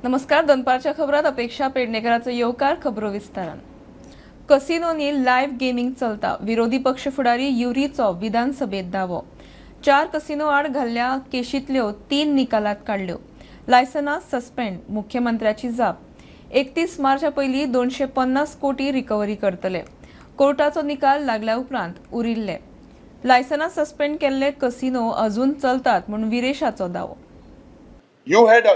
नमस्कार. दनपारच्या खबरात अपेक्षा पेडणेकरांचो येवकार. खबरो विस्तारान. कसिनोनी लायव्ह गेमिंग चलता. विरोधी पक्ष फुडारी युरीचो विधानसभेत दावो. 4 कसिनो आड घाल्ल्या केशींतल्यो 3 निकालात काढल्यो. लायसनां सस्पेंड. मुख्यमंत्र्याची जाप. 31 मार्चा पयलीं 250 कोटी रिकव्हरी करतले. कोर्टाचो निकाल लागल्या उपरांत उरिल्ले. लायसनां सस्पेंड केल्ले कसिनो अजून चलतात म्हूण विरेशाचो दावो.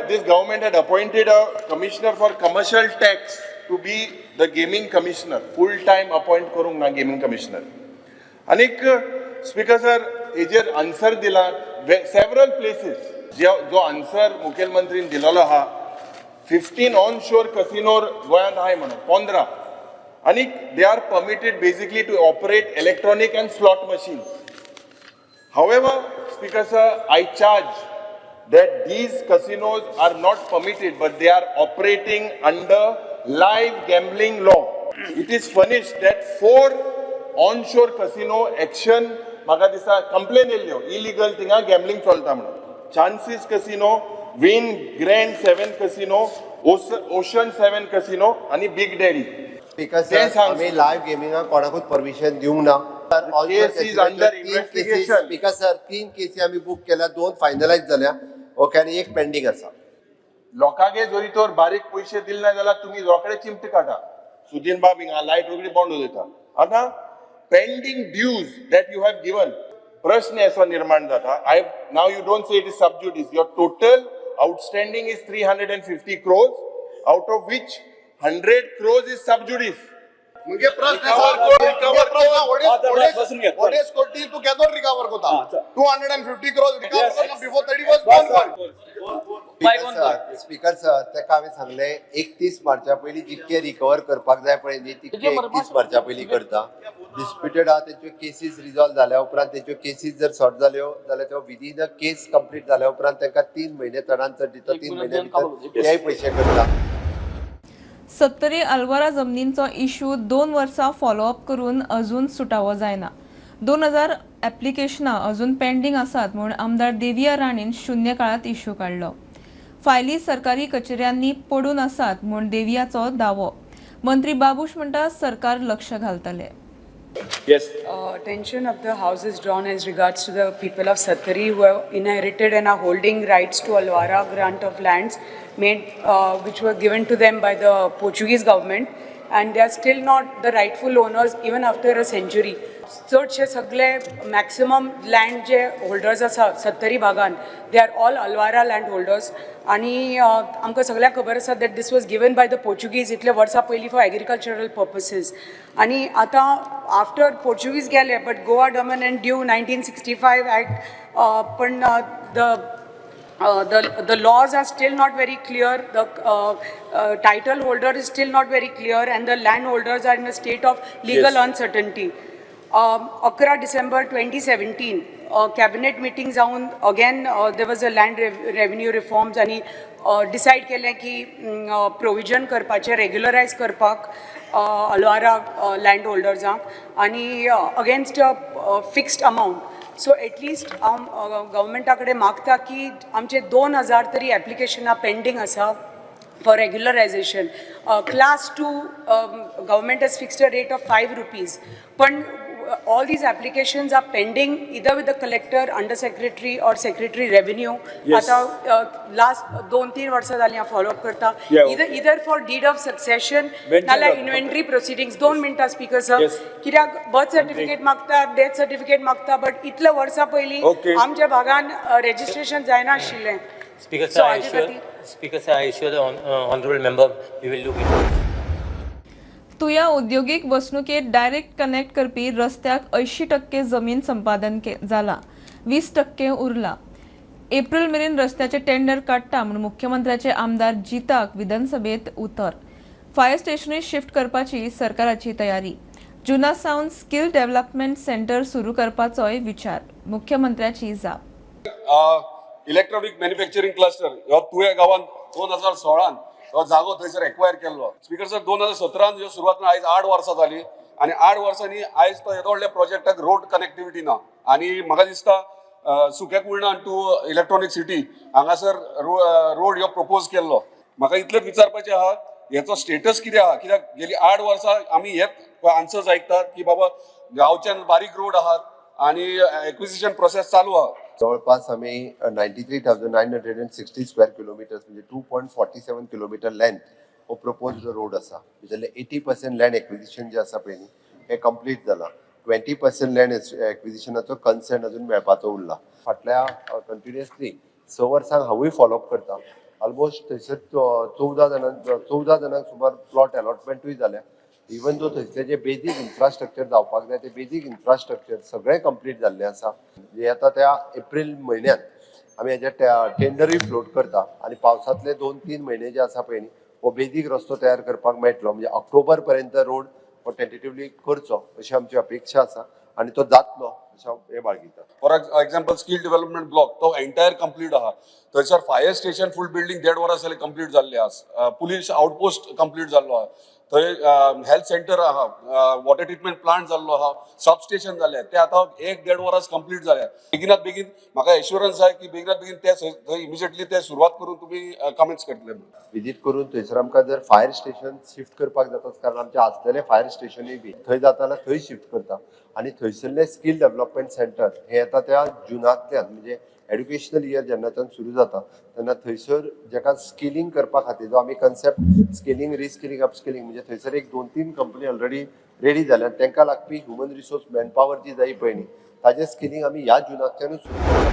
This government had appointed a commissioner for commercial tax to be the gaming commissioner, full time appoint करूंक ना gaming commissioner. Anik speaker sir हेजेर answer दिला several places जो answer मुख्यमंत्रीन दिलोलो हा 15 onshore casino गोंयांत आहाय म्हणून 15 आणि they are permitted basically to operate electronic and slot machines. However, speaker sir, I charge that these casinos are not permitted, but they are operating under live gambling law. It is furnished that 4 onshore casino action म्हाका दिसता complaint येयल्यो illegal थिंगा gambling चलता म्हणून. Chances Casino, Wynn Grand 7 Casino, Ocean 7 Casino आणि Big Daddy. Because आम्ही live गेमिंगाक कोणाकूच permission दिवंक ना. Case is under investigation. Because sir 3 केसी आम्ही बुक केल्या, 2 फायनलाइज झाल्या. ओके आणि 1 पेंडिंग आसा. लोकांगे जरी तर बारीक पैसे दिले ना जाल्यार तुम्ही रोकडे चिमटे काढा. सुदीन बाब हिंगा लाईट रोखडी बंद उलयता. आता pending dues that you have given प्रश्न असो निर्माण जाता. Now you don't say it is sub judice. Your total outstanding is 350 crores, out of which 100 crores is sub judice. म्हणजे प्रश्न ओडेस कोटी तू केदो रिकवर कोता 250 crores रिकवर करना बिफोर 31st स्पीकर सर तेका हांवें सांगले 31 मार्चा पयली जितके रिकवर करपाक जाय पळय न्ही तितके 31 मार्चा पयली करता. डिस्प्युटेड आहा तेच्यो केसीस रिजॉल्व जाल्या उपरांत तेच्यो केसीस जर सॉर्ट जाल्यो जाल्यार त्यो विदीन अ केस कंप्लीट जाल्या उपरांत तांकां 3 महिने चडांत चड दिता. 3 महिन्या भितर तेय पयशे करता. 70 अल्वारा जमनींचो इश्यू 2 वर्सां फॉलोअप करून अजून सुटावो जायना. 2000 ऍप्लिकेशनां अजून पेंडिंग आसात म्हूण आमदार देविया राणीन शून्य काळात इश्यू काढलो. फायली सरकारी कचेऱ्यांनी पडून आसात म्हूण देवियाचो दावो. मंत्री बाबूश म्हणटा सरकार लक्ष घालतले. Yes. Attention of the House is drawn as regards to the people of Sattari who have inherited and are holding rights to Alwara grant of lands made which were given to them by the Portuguese government, and they are still not the rightful owners even after a century. चडशे सगळे maximum land जे holders आसा सत्तरी भागान they are all अल्वारा land holders. आणि आमकां सगळ्यांक खबर आसा that this was given by the Portuguese इतले वर्सां पयलीं फॉर एग्रीकल्चरल पर्पसीस. आणि आतां आफ्टर पोर्चुगीज गेले but Goa Daman and Diu 1965 act पण the laws are still not very clear, the title holder is still not very clear, and the landholders are in a state of legal uncertainty. 11 December 2017 cabinet meeting जाऊन again there was a land revenue reforms आणि decide केलें की provision करपाचें regularize करपाक अल्वारा land holders'ांक आणि against a fixed amount. So at least गव्हर्मेंटा कडेन मागता की आमचे 2000 तरी एप्लिकेशनां पेंडींग आसा for regularization. Class 2 government has fixed a rate of 5 rupees. But all these applications are pending either with the collector, under secretary or secretary revenue. Yes. आता last 2-3 वर्सां जालीं हांव follow up करता. Either for deed of succession नाल्यार inventory proceedings. 2 मिनटां speaker sir. कित्याक birth certificate मागता, death certificate मागता, बट इतले वर्सां पयलीं आमच्या भागान रजिस्ट्रेशन जायना आशिल्लें. Speaker sir, I assure the honorable member we will look into it. तुया औद्योगिक वसणुकेत डायरेक्ट कनेक्ट करपी रस्त्याक 80% जमीन संपादन जाला, 20% उरला. एप्रिल मेरेन रस्त्याचे टेंडर काडटा म्हूण मुख्यमंत्र्याचे आमदार जिताक विधानसभेत उतर. फायर स्टेशनूय शिफ्ट करपाची सरकाराची तयारी. जुना सावन स्किल डेव्हलपमेंट सेंटर सुरू करपाचोय विचार. मुख्यमंत्र्याची जाप. इलेक्ट्रॉनिक मॅन्युफॅक्चरिंग क्लस्टर ह्यो तुया गावात 2016 हो जागो थंयसर एक्वायर केल्लो. स्पीकर सर 2017 ह्यो सुरवात आयज 8 वर्सां जाली आणि 8 वर्सांनी आयज तो येदो व्हडल्या प्रोजेक्टाक रोड कनेक्टिविटी ना. आणि म्हाका दिसता सुक्याक उरना टू इलेक्ट्रॉनिक सिटी हांगासर रोड ह्यो प्रपोज केल्लो. म्हाका इतलेंच विचारपाचें आहा हेचो स्टेटस कितें आहा, कित्याक गेली 8 वर्सां आमी हेच आन्सर्स आयकतात की बाबा गांवच्यान बारीक रोड आहात आणि एक्विजिशन प्रोसेस चालू आहा. जवळपास आम्ही 93,960 स्क्वेअर किलोमीटर्स म्हणजे 2.47 किलोमीटर लेंथ हो प्रपोज्ड रोड आसा. जाल्यार 80% लँड एक्विजिशन जे आसा पळय न्ही हें कंप्लीट जालां. 20% लँड एक्विजिशनाचो कन्सेंट अजून मेळपाचो उरला. फाटल्या कंटिन्युअसली 6 वर्सांक हांवूय फॉलोअप करता. ऑलमोस्ट थंयसर 14 जाणांक सुमार प्लॉट अलॉटमेंटूय जाल्या. इवन दो थंयसले जे बेजीक इन्फ्रास्ट्रक्चर जावपाक जाय ते बेजीक इन्फ्रास्ट्रक्चर सगळें कंप्लीट जाल्लें आसा. जे आता त्या एप्रील म्हयन्यात आमी हेजे टेंडरूय फ्लोट करता आनी पावसांतले 2-3 म्हयने जे आसा पळय न्ही हो बेजीक रस्तो तयार करपाक मेळटलो. म्हणजे ऑक्टोबर पर्यंत रोड हो टेंटेटिवली करचो अशी आमची अपेक्षा आसा आनी तो जातलो अशें हांव हे बाळगिता. For example skill development block तो एंटायर कंप्लीट आहा. थंयसर फायर स्टेशन फूल बिल्डिंग 1.5 वर्स जाली कंप्लीट जाल्ले आसा. पुलीस आउटपोस्ट कंप्लीट जाल्लो आहा. थंय हेल्थ सेंटर आहा, वॉटर ट्रिटमेंट प्लांट जाल्लो आहा, सबस्टेशन जाले ते आतां 1-1.5 वर्स कंप्लीट जाल्या. बेगिनात बेगीन म्हाका एश्युरन्स जाय की बेगिनात बेगीन ते थंय इमिजिएटली ते सुरवात करून तुमी कमेंट्स करतले. विजीट करून थंयसर आमकां जर फायर स्टेशन शिफ्ट करपाक जाताच कारण आमचे आसलेले फायर स्टेशनूय बी थंय जाता जाल्यार थंय शिफ्ट करता. आनी थंयसरले स्कील डेव्हलपमेंट सेंटर हे येता त्या जुनांतल्यान म्हणजे एड्युकेशनल इयर जेन्नाच्यान सुरू जाता तेन्ना थंयसर जाका स्किलिंग करपा खातीर जो आमी कन्सेप्ट स्किलिंग रिस्किलिंग अपस्किलिंग म्हणजे थंयसर एक 2-3 कंपनी ऑलरेडी रेडी जाल्यात. तांकां लागपी ह्युमन रिसोर्स मॅनपावर जी जाय पळय न्ही ताजें स्किलिंग आमी ह्या जुनांतल्यानूच सुरू करता.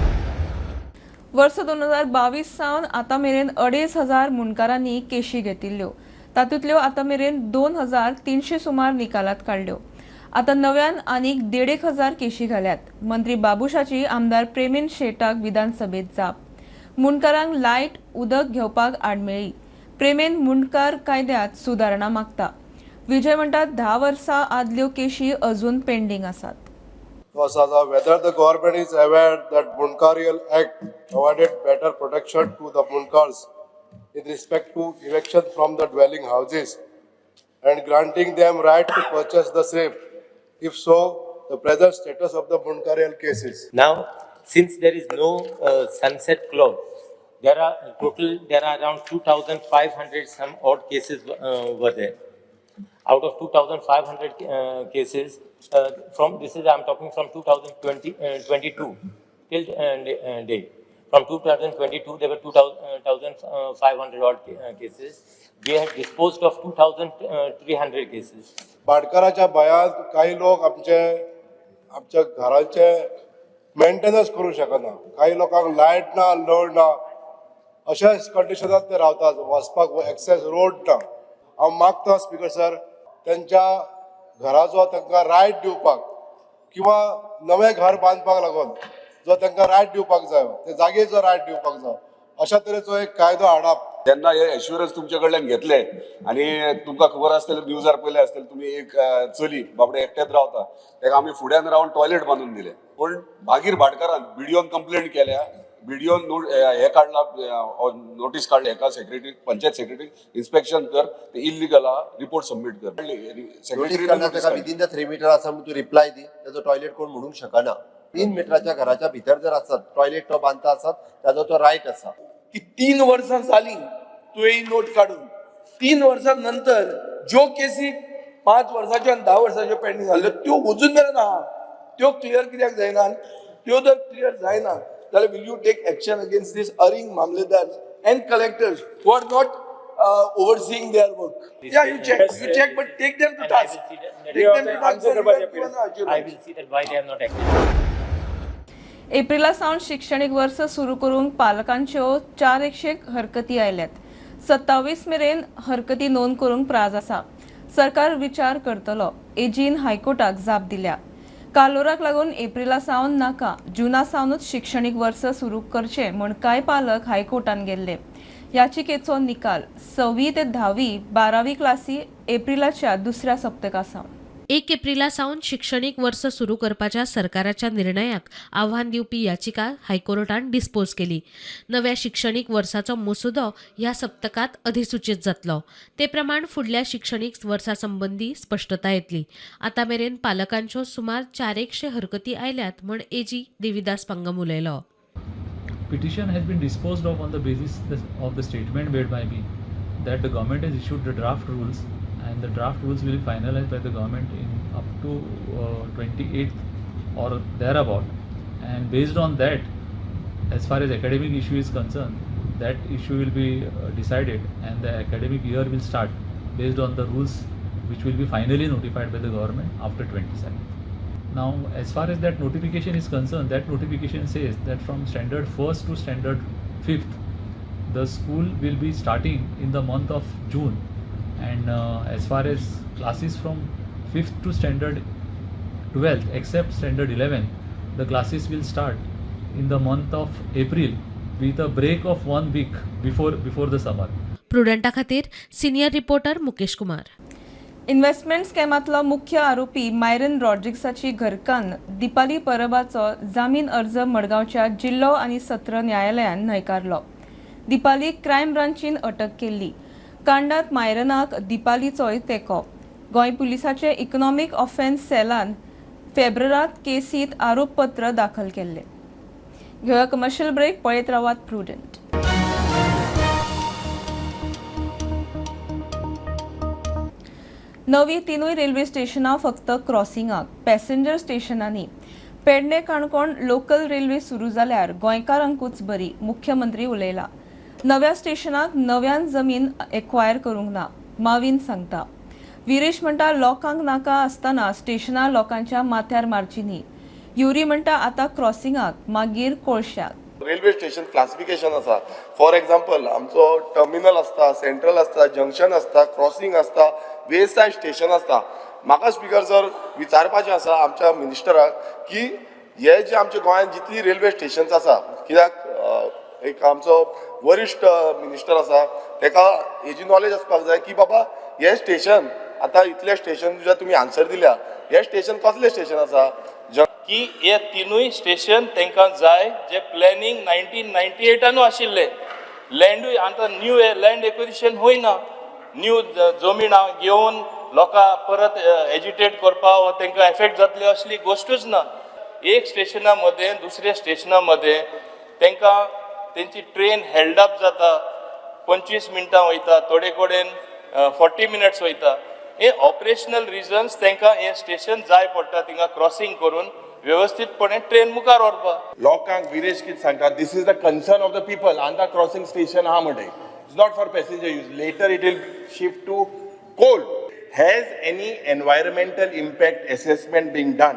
वर्ष 2022 सावन आतां मेरेन 2,500 मुणकारांनी केशी घेतिल्ल्यो. तातूंतल्यो आतां मेरेन 2,300 सुमार निकालात काडल्यो. आतां नव्यान आनीक 1,500 केशी घाल्यात. मंत्री बाबुशाची आमदार प्रेमीन शेटाक विधानसभेत जाप. मुणकारांक लायट उदक घेवपाक आडमेळी. प्रेमीन मुणकार कायद्यात सुदारणा मागता. विजय म्हणटात 10 वर्सां आदल्यो केशी अजून पेंडींग आसात. Whether the government is aware that Munkarial Act provided better protection to the Munkars in respect to eviction from the dwelling houses and granting them right to purchase the same. If so, the present status of the Munkarial cases. Now, since there is no sunset clause, there are around 2,500 some odd cases were there. Out of 2,500 cases, I'm talking from 2022 till date. From 2022, there were 2,500 odd cases. We had disposed of 2,300 cases. भाटकाराच्या भयांत काही लोक आमच्या घराचे maintenance करूं शकना. काही लोकांक light ना, load ना, अशा कंडिशनात ते रावतात. वचपाक एक्सेस रोड ना. हांव मागता स्पीकर सर त्यांच्या घराचो तांकां रायट दिवपाक किंवा नवें घर बांदपाक लागून जो तांकां रायट दिवपाक जाय ते जागेचो रायट दिवपाक जाय अशा तरेचो एक कायदो हाडप. जेन्ना हे एश्युरन्स तुमचे कडल्यान घेतले आणि तुमकां खबर आसतलें न्यूजार पयले आसतलें तुमी एक चली बाबडे एकटेच रावता ताका आमी फुड्यान रावन टॉयलेट बांदून दिले. पूण मागीर भाटकारान बीडीओन कंप्लेंट केल्या. बीडीओन हे काडला नोटीस काडली एका सेक्रेटरी पंचायत सेक्रेटरी इन्स्पेक्शन कर ते इल्लीगल आहा रिपोर्ट सबमीट कर. सेक्रेटरी विदिन द 3 मीटर आसा म्हणून तूं रिप्लाय दी ताजो टॉयलेट कोण म्हणूंक शकना. 3 मिटराच्या घराच्या भितर जर आसत टॉयलेट तो बांदता आसत ताजो तो रायट आसा. की 3 वर्सां जाली तुवें नोट काढून 3 वर्सां नंतर ज्यो केसी 5 वर्साच्यो आनी 10 वर्साच्यो पेंडींग जाल्ल्यो त्यो अजून मेरेन आहा. त्यो क्लियर कित्याक जायना? त्यो जर क्लियर जायना जाल्यार will you take action against this erring mamledar and collectors who are not overseeing their work? Yeah, you check, but take them to task. Take them to task. I will see that why they have not acted. एप्रिला सावन शैक्षणिक वर्ष सुरू करूंक पालकांच्यो 400 हरकती आयल्यात. 27 मेरेन हरकती नोंद करूंक प्राज आसा. सरकार विचार करतलो. एजीन हायकोर्टाक जाप दिल्या. कालोराक लागून एप्रिला सावन नाका जुना सावनूच शैक्षणिक वर्ष सुरू करचे म्हण कांय पालक हायकोर्टान गेल्ले. याचिकेचो निकाल 6वी ते 10वी 12वी क्लासी एप्रिलाच्या दुसऱ्या सप्तका सावन 1 एप्रिला सावन शिक्षणीक वर्ष सुरू करपाच्या सरकाराच्या निर्णयाक आव्हान दिवपी याचिका हायकोर्टान डिस्पोज केली. नव्या शिक्षणीक वर्साचो मसुदो ह्या सप्तकात अधिसूचित जातलो. ते प्रमाण फुडल्या शिक्षणीक वर्सा संबंधी स्पष्टता येतली. आता मेरेन पालकांच्यो सुमार 400 हरकती आयल्यात म्हण एजी देविदास पंगम उलयलो. Petition has been disposed of on the basis of the statement made by me that the government has issued the draft rules, and the draft rules will be finalized by the government in up to 28th or thereabout. And based on that, as far as academic issue is concerned, that issue will be decided, and the academic year will start based on the rules which will be finally notified by the government after 27th. Now, as far as that notification is concerned, that notification says that from standard 1st to standard 5th, the school will be starting in the month of June, and as far as classes from 5th to standard 12th, except standard 11, the classes will start in the month of April with a break of 1 week before the summer. प्रुडंटा खातीर senior reporter Mukesh Kumar. Investment स्कॅमातलो मुख्य आरोपी Myron रॉड्रिग्साची घरकान्न दिपाली परबाचो जामीन अर्ज मडगांवच्या जिल्लो आनी सत्र न्यायालयान न्हयकारलो. दिपालीक क्रायम ब्रांचीन अटक केल्ली. कांडात मायरनाक दिपालीचोय तेंको. गोंय पुलिसाचे इकॉनॉमिक ऑफेन्स सेलान फेब्रुवारांत केसीत आरोपपत्र दाखल केल्ले. घेऊया कमर्शियल ब्रेक, पळयत रावात प्रुडंट. नवी तिनूय रेल्वे स्टेशनां फक्त क्रॉसिंगाक, पॅसेंजर स्टेशनांनी. पेडणे काणकोण लोकल रेल्वे सुरू जाल्यार गोंयकारांकूच बरी, मुख्यमंत्री उलयला. नव्या स्टेशनाक नव्यान जमीन एक्वायर करूंक ना, माविन सांगता. विरेश म्हणटा लोकांक नाका आसतना स्टेशनां लोकांच्या माथ्यार मारची न्ही. युरी म्हणटा आतां क्रॉसिंगाक, मागीर कोळश्याक. रेल्वे स्टेशन क्लासिफिकेशन आसा. फॉर एग्जाम्पल आमचो टर्मिनल आसता, सेंट्रल आसता, जंक्शन आसता, क्रॉसिंग आसता, वे सायड स्टेशन आसता. म्हाका स्पिकर सर विचारपाचें आसा आमच्या मिनिस्टराक की हे जे आमच्या गोंयांत जितली रेल्वे स्टेशन्स आसा, कित्याक एक आमचो वरिश्ठ मिनिस्टर आसा तेका हेजी नॉलेज आसपाक जाय की बाबा हे स्टेशन आतां इतले स्टेशन जे तुमी आन्सर दिल्या, हे स्टेशन कसले स्टेशन आसा की हे तिनूय स्टेशन तांकां जाय जे प्लॅनिंग 1998 आशिल्ले. लँडूय आतां न्यू लँड एक्विजिशन होयना. न्यू जमीन घेवन लोकां परत एजिटेट करपा वा तांकां एफेक्ट जातले असली गोश्टूच ना. एक स्टेशना मदें दुसऱ्या स्टेशना मदें तांकां तेंची ट्रेन हेल्ड अप जाता, 25 मिनटां वयता, थोडे कडेन 40 मिनट्स वयता. हे ऑपरेशनल रिजन्स तांकां हे स्टेशन जाय पडटा थिंगा क्रॉसिंग करून व्यवस्थितपणे ट्रेन मुखार व्हरपा. लोकांक विरेश कितें सांगता, this is the concern of the people. आंता क्रॉसिंग स्टेशन आहा म्हणटा, it's not for passenger use. Later it will shift to coal. Has any environmental impact assessment been done?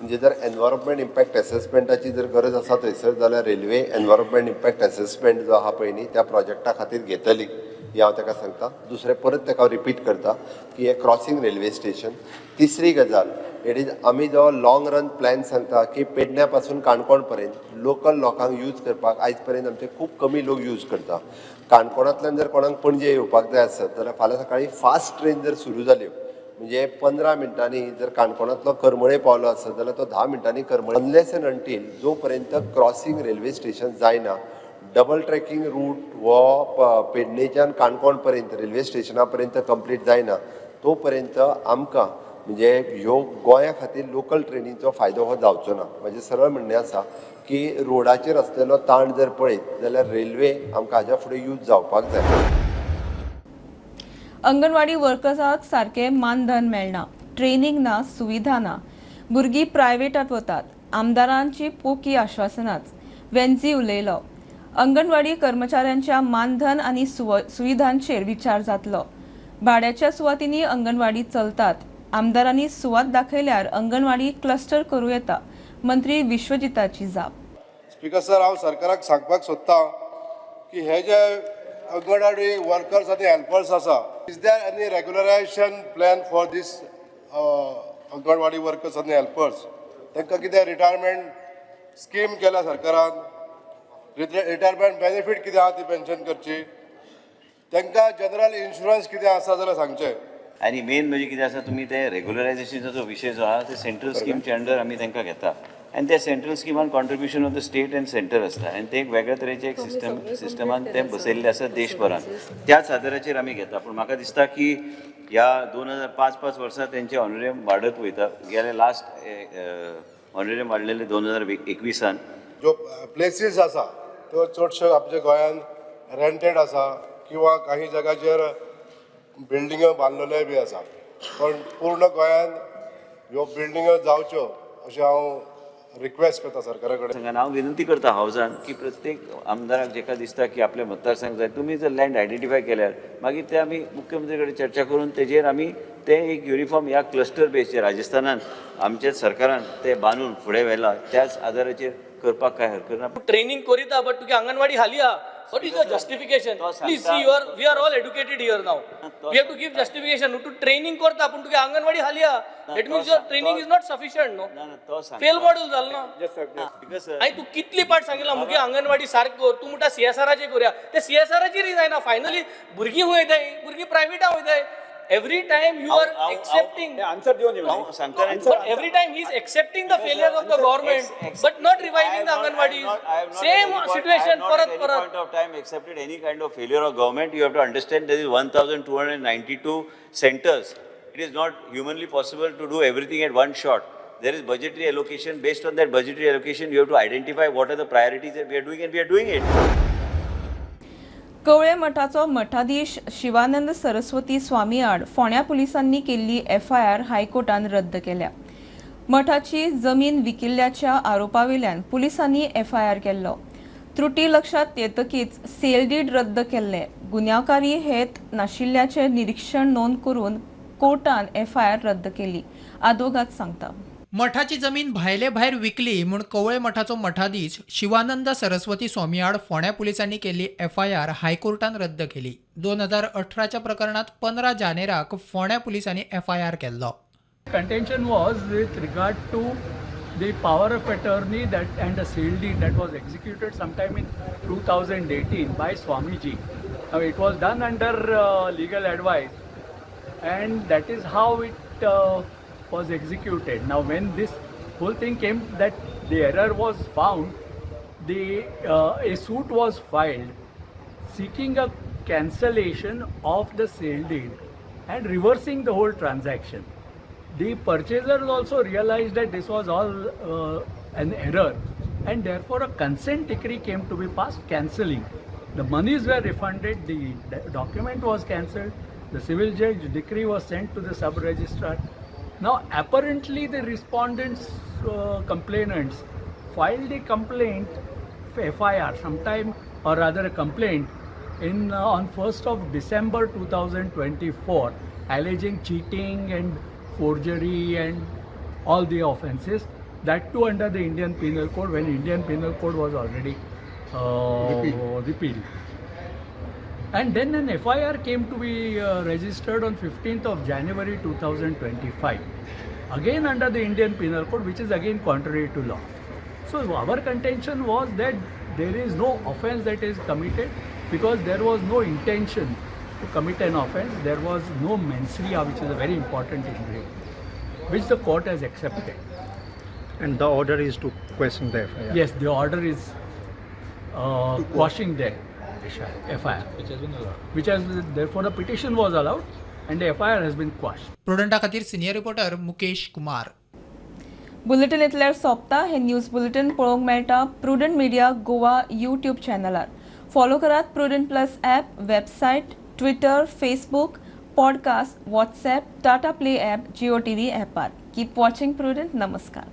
म्हणजे जर एनवायरमेंट इम्पॅक्ट असेसमेंटाची जर गरज आसा थंयसर जाल्यार रेल्वे एनवायरमेंट इम्पॅक्ट असेसमेंट जो आहा पळय न्ही त्या प्रोजेक्टा खातीर घेतली. ही हांव ताका सांगता. दुसरें परत ताका रिपीट करता की हे क्रॉसिंग रेल्वे स्टेशन. तिसरी गजाल इट इज आमी जो लॉंग रन प्लॅन सांगता की पेडण्या पासून काणकोण पर्यंत लोकल लोकांक यूज करपाक आयज पर्यंत आमचे खूब कमी लोक यूज करता. काणकोणांतल्यान जर कोणाक पणजे येवपाक जाय आसत जाल्यार फाल्यां सकाळीं फास्ट ट्रेन जर सुरू जाल्यो म्हणजे 15 मिनटांनी जर काणकोणांतलो करमळे पावलो आसत जाल्यार तो 10 मिनटांनी करमळे. अनलेस एंड अंटील जो पर्यंत क्रॉसिंग रेल्वे स्टेशन जायना, डबल ट्रॅकिंग रूट वो पेडणेच्यान काणकोण पर्यंत रेल्वे स्टेशना पर्यंत कंप्लीट जायना तो पर्यंत आमकां म्हणजे ह्यो गोंया खातीर लोकल ट्रेनीचो फायदो हो जावचो ना. म्हजें सरळ म्हणणें आसा की रोडाचेर आसलेलो ताण जर पळयत जाल्यार रेल्वे आमकां हाज्या फुडें यूज जावपाक जाय. अंगणवाडी वर्कर्साक सारकें मानधन मेळना, ट्रेनिंग ना, सुविधा ना. भुरगीं प्रायवेटात वतात. आमदारांची पोकी आश्वासनाच. वेंझी उलयलो. अंगणवाडी कर्मचाऱ्यांच्या मानधन आनी सुविधांचेर विचार जातलो. भाड्याच्या सुवातींनी अंगणवाडी चलतात. आमदारांनी सुवात दाखयल्यार अंगणवाडी क्लस्टर करूं येता. मंत्री विश्वजिताची जाप. स्पिकर सर हांव सरकाराक सांगपाक सोदतां की हे जे अंगणवाडी वर्कर्स आनी हेल्पर्स आसा, is there any regularisation plan for this anganwadi workers आनी हेल्पर्स? तांकां कितें रिटायरमेंट स्कीम केल्या सरकारान? रिटायरमेंट बेनिफीट कितें आहा ती पेन्शन करची? तांकां जनरल इन्शुरन्स कितें आसा जाल्यार सांगचें. आनी मेन म्हणजे कितें आसा, तुमी ते रेग्युलरायजेशनचो जो विशय जो आहा ते सेंट्रल स्कीमच्या अंडर आमी तांकां घेता. आनी त्या सेंट्रल स्किमान contribution of the state and centre आसता. आनी ते एक वेगळ्या तरेचे एक सिस्टमान ते बसयल्ले आसा देशभरान. त्याच आदाराचेर आमी घेता. पूण म्हाका दिसता की ह्या 2005 वर्सां तेंचे ऑनरेरियम वाडत वयता. गेले लास्ट ऑनरेरियम वाडलेले 2021 ज्यो प्लेसीस आसा त्यो चडश्यो आमच्या गोंयांत रेंटेड आसा. किंवा काही जाग्याचेर बिल्डिंगो बांदलेले बी आसा, पण पूर्ण गोंयांत ह्यो बिल्डिंगो जावच्यो अशें हांव रिक्वेस्ट करता सरकारा कडेन. सांगा हांव विनंती करता हावजान की प्रत्येक आमदाराक जेका दिसता की आपले मतदारसंघ जाय तुमी जर लँड आयडेंटिफाय केल्यार मागीर ते आमी मुख्यमंत्री कडेन चर्चा करून तेजेर आमी ते एक युनिफॉर्म ह्या क्लस्टर बेसचेर राजस्थानान आमच्या सरकारान ते बांदून फुडें व्हेला त्याच आदाराचेर करपाक काय हरकत ना. ट्रेनिंग करीता बट तुगे अंगणवाडी हाली हा. What is the justification? Please see, we are all educated here now. We have to give justification. To training करता पण तुगे अंगणवाडी हाली हा. That means your training is not sufficient, no? Fail model झालं ना. आणि तू कितली पाठ सांगितला मुगे अंगणवाडी सारखं कर तू म्हणटा CSR करूया ते CSR ची जायना फायनली भुरगीं वयताय भुरगीं प्रायवेटा वयताय. Every time you are accepting answer दिवन but every time he is accepting the failure of the government but not reviving the Anganwadi. Same situation at any point of time accepted any kind of failure of government. You have to understand there is 1292 centers. It is not humanly possible to do everything at one shot. There is budgetary allocation. Based on that budgetary allocation you have to identify what are the priorities that we are doing and we are doing it. Kavale मठाचो मठाधीश Shivanand Saraswati Swami आड फोंड्या पुलिसांनी केल्ली FIR हायकोर्टान रद्द केल्या. मठाची जमीन विकिल्ल्याच्या आरोपावेल्यान पुलिसांनी FIR केल्लो. त्रुटी लक्षात येतकीच सेल डीड रद्द केल्ले. गुन्यांवकारी हेत नाशिल्ल्याचे निरीक्षण नोंद करून कोर्टान FIR रद्द केली. आदवोगाद सांगता. मठाची जमीन भायले भायर विकली म्हूण कवळे मठाचो मठाधीश शिवानंद सरस्वती स्वामी आड फोंड्या पुलिसांनी केल्ली FIR हायकोर्टान रद्द केली. 2018च्या प्रकरणात 15 जानेराक फोंड्या पुलिसांनी FIR केल्लो. Contention was with regard to the power of attorney that and the sale deed that was executed sometime in 2018 by Swamiji. Now it was done under legal advice and that is how it was executed. Now when this whole thing came that the error was found, a suit was filed seeking a cancellation of the sale deed and reversing the whole transaction. The purchasers also realized that this was all an error and therefore a consent decree came to be passed cancelling. The monies were refunded, the document was cancelled, the civil judge decree was sent to the sub-registrar. Now apparently the respondents, complainants filed a complaint, FIR sometime or rather a complaint on 1st of December 2024 alleging cheating and forgery and all the offences, that too under the Indian Penal Code when Indian Penal Code was already repealed. And then an FIR came to be registered on 15th of January 2025, again under the Indian Penal Code, which is again contrary to law. So our contention was that there is no offence that is committed because there was no intention to commit an offence. There was no mens rea, which is a very important ingredient, which the court has accepted. And the order is to question the FIR? Yes, the order is quashing the FIR, which has therefore the petition was allowed and the FIR has been quashed. प्रुडंटा खातीर senior reporter Mukesh Kumar. Bulletin इतल्यार सोंपता. हे news bulletin पळोवंक मेळटा Prudent Media Goa YouTube चॅनलार. Follow करात Prudent plus app, website, Twitter, Facebook, podcast, WhatsApp, Tata play app, Jio TV ॲपार. Keep watching Prudent. नमस्कार.